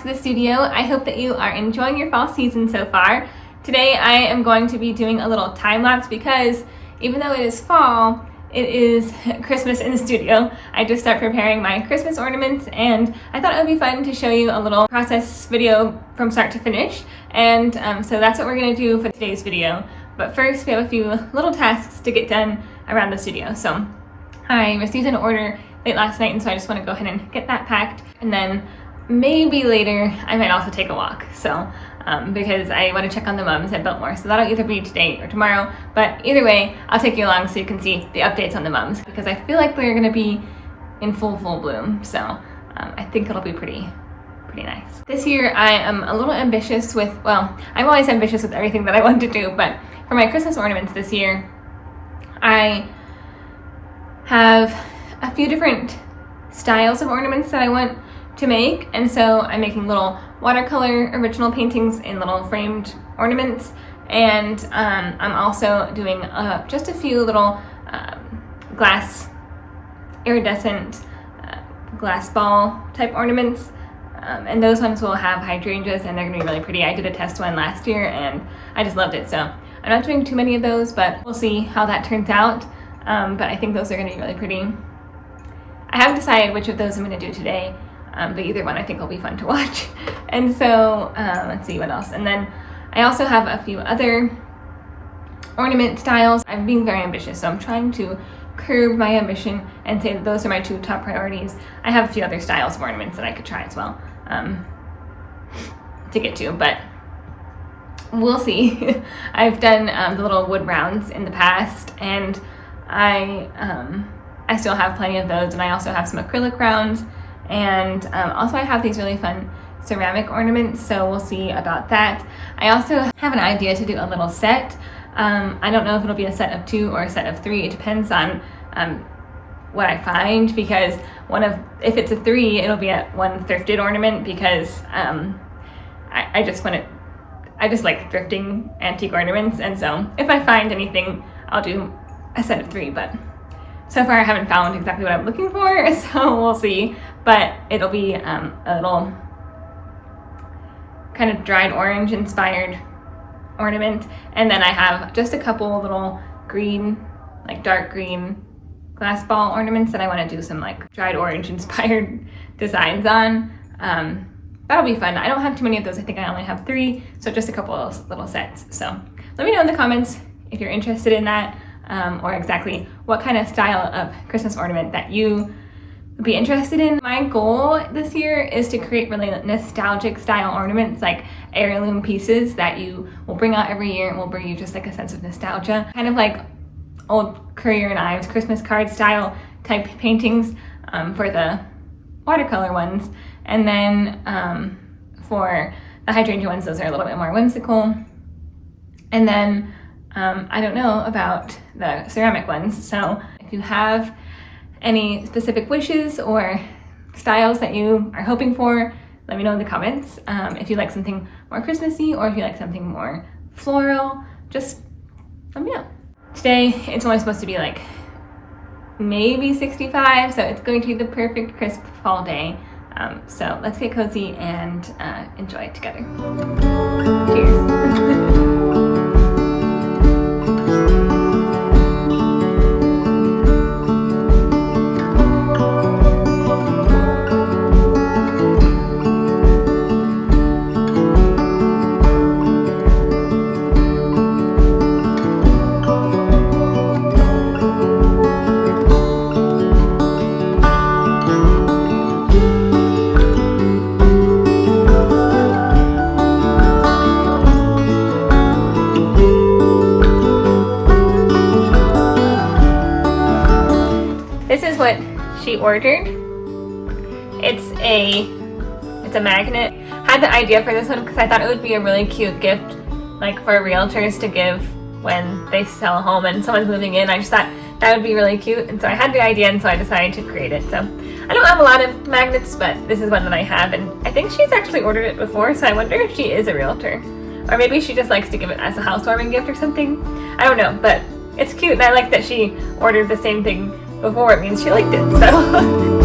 to the studio. I hope that you are enjoying your fall season so far. Today I am going to be doing a little time lapse because even though it is fall, it is Christmas in the studio. I just start preparing my Christmas ornaments and I thought it would be fun to show you a little process video from start to finish. And so that's what we're going to do for today's video. But first we have a few little tasks to get done around the studio. So I received an order late last night and so I just want to go ahead and get that packed, and then maybe later I might also take a walk. So because I want to check on the mums at Biltmore, so that'll either be today or tomorrow, but either way I'll take you along so you can see the updates on the mums, because I feel like they're going to be in full bloom. So I think it'll be pretty nice. This year I am a little ambitious with, well, I'm always ambitious with everything that I want to do, but for my Christmas ornaments this year I have a few different styles of ornaments that I want to make, and so I'm making little watercolor original paintings in little framed ornaments, and I'm also doing just a few little glass iridescent glass ball type ornaments, and those ones will have hydrangeas and they're gonna be really pretty. I did a test one last year and I just loved it, so I'm not doing too many of those, but we'll see how that turns out. But I think those are gonna be really pretty. I haven't decided which of those I'm gonna do today, but either one I think will be fun to watch. And so let's see what else. And then I also have a few other ornament styles. I'm being very ambitious, so I'm trying to curb my ambition and say that those are my two top priorities. I have a few other styles of ornaments that I could try as well to get to, but we'll see. I've done the little wood rounds in the past, and I still have plenty of those, and I also have some acrylic rounds, and also I have these really fun ceramic ornaments, so we'll see about that. I also have an idea to do a little set. I don't know if it'll be a set of 2 or a set of 3. It depends on what I find, because if it's a 3, it'll be one thrifted ornament, because I just like thrifting antique ornaments, and so if I find anything I'll do a set of 3, but so far I haven't found exactly what I'm looking for, so we'll see. But it'll be a little kind of dried orange inspired ornament, and then I have just a couple little green, like dark green glass ball ornaments that I want to do some like dried orange inspired designs on. That'll be fun. I don't have too many of those. I think I only have 3, so just a couple of little sets. So let me know in the comments if you're interested in that, or exactly what kind of style of Christmas ornament that you would be interested in. My goal this year is to create really nostalgic style ornaments, like heirloom pieces that you will bring out every year and will bring you just like a sense of nostalgia, kind of like old Currier and Ives Christmas card style type paintings for the watercolor ones, and then for the hydrangea ones, those are a little bit more whimsical, and then I don't know about the ceramic ones, so if you have any specific wishes or styles that you are hoping for, let me know in the comments. If you like something more Christmassy or if you like something more floral, just let me know. Today it's only supposed to be like maybe 65, so it's going to be the perfect crisp fall day. So let's get cozy and enjoy it together. Cheers. This is what she ordered. It's a magnet. I had the idea for this one because I thought it would be a really cute gift, like for realtors to give when they sell a home and someone's moving in. I just thought that would be really cute, and so I had the idea, and so I decided to create it. So I don't have a lot of magnets, but this is one that I have, and I think she's actually ordered it before, so I wonder if she is a realtor. Or maybe she just likes to give it as a housewarming gift or something. I don't know, but it's cute, and I like that she ordered the same thing before. It means she liked it, so.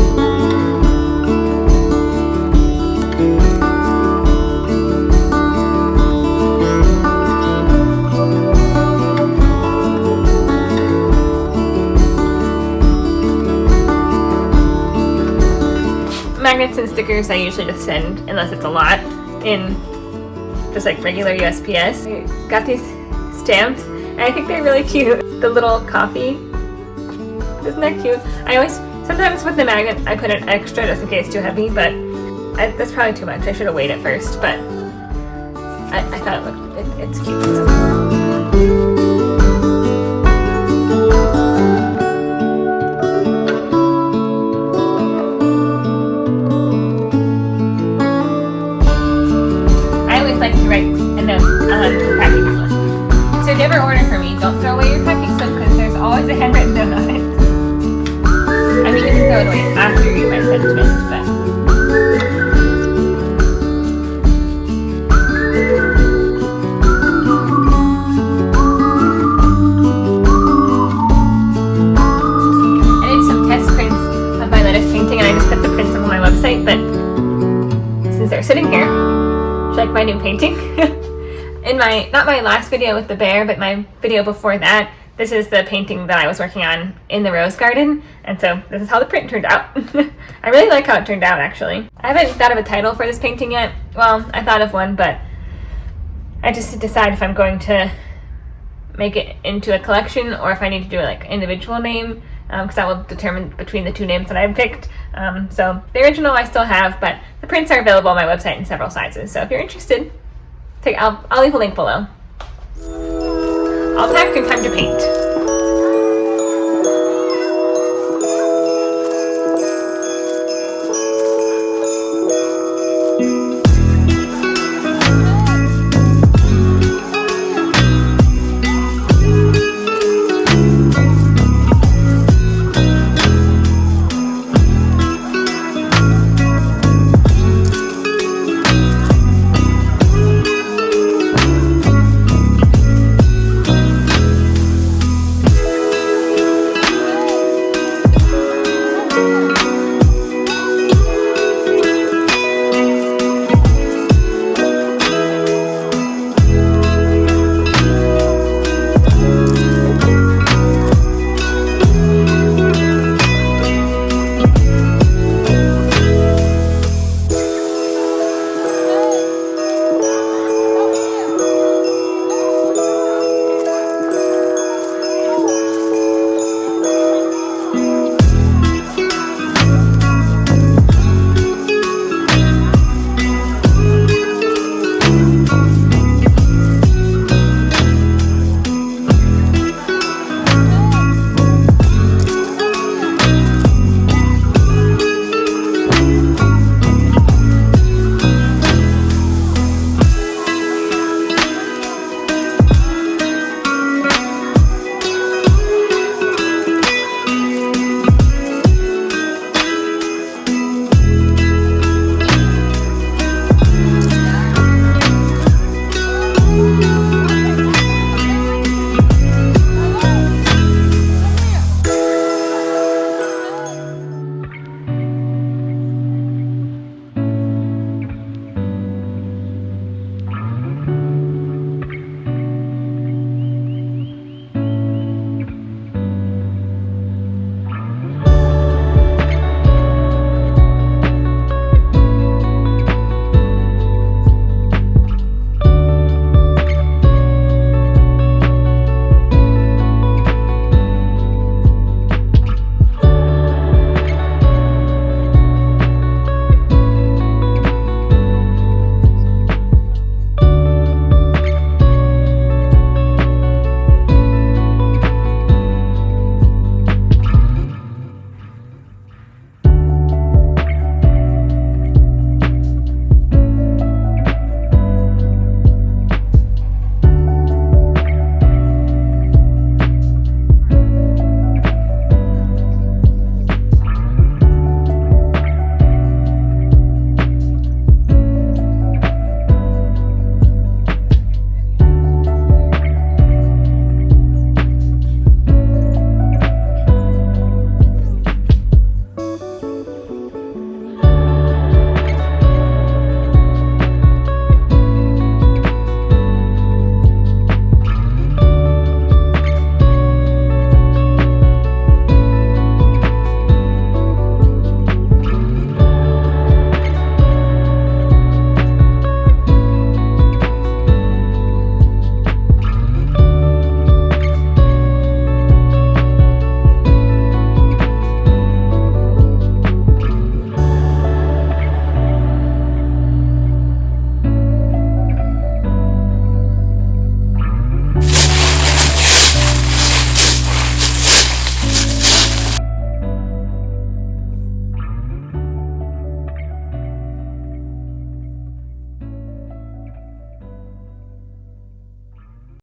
magnets and stickers I usually just send, unless it's a lot, in just like regular USPS. I got these stamps, and I think they're really cute. The little coffee, isn't that cute? Sometimes with the magnet I put an extra just in case it's too heavy, but that's probably too much. I should have weighed it first, but I thought it's cute. Like to write a note on the packing slip. So if you ever order from me, don't throw away your packing slip because there's always a handwritten note on it. I mean, you can throw it away after you read my sentiment, but... I did some test prints of my lettuce painting and I just put the prints up on my website, but since they're sitting here, like my new painting. In not my last video with the bear, but my video before that, this is the painting that I was working on in the rose garden, and so this is how the print turned out. I really like how it turned out, actually. I haven't thought of a title for this painting yet. Well, I thought of one, but I just had to decide if I'm going to make it into a collection or if I need to do like individual name, because that will determine between the two names that I've picked. So the original I still have, but the prints are available on my website in several sizes. So if you're interested, I'll leave a link below. I'll pack in time to paint.